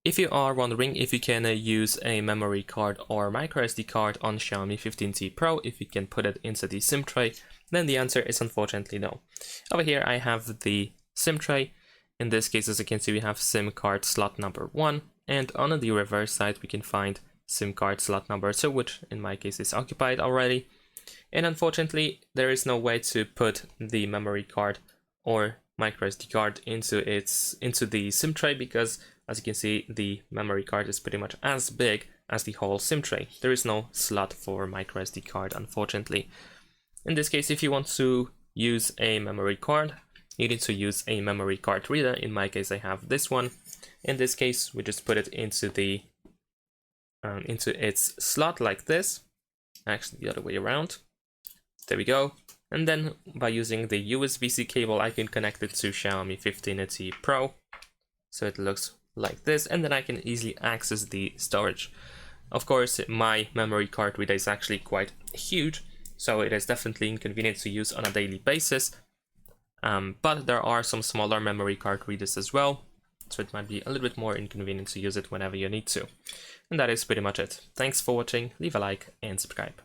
If you are wondering if you can use a memory card or microSD card on Xiaomi 15T Pro, if you can put it into the SIM tray, then the answer is unfortunately no. Over here I have the SIM tray. In this case, as you can see, we have SIM card slot number 1, and on the reverse side we can find SIM card slot number 2, which in my case is occupied already. And unfortunately, there is no way to put the memory card or microSD card into the SIM tray, because as you can see, the memory card is pretty much as big as the whole SIM tray. There is no slot for microSD card, unfortunately. In this case, if you want to use a memory card, you need to use a memory card reader. In my case, I have this one. In this case, we just put it into its slot like this. Actually, the other way around. There we go. And then by using the USB-C cable, I can connect it to Xiaomi 15T Pro. So it looks like this, and then I can easily access the storage. Of course, my memory card reader is actually quite huge, so it is definitely inconvenient to use on a daily basis. But there are some smaller memory card readers as well, so it might be a little bit more inconvenient to use it whenever you need to. And that is pretty much it. Thanks for watching, leave a like and subscribe.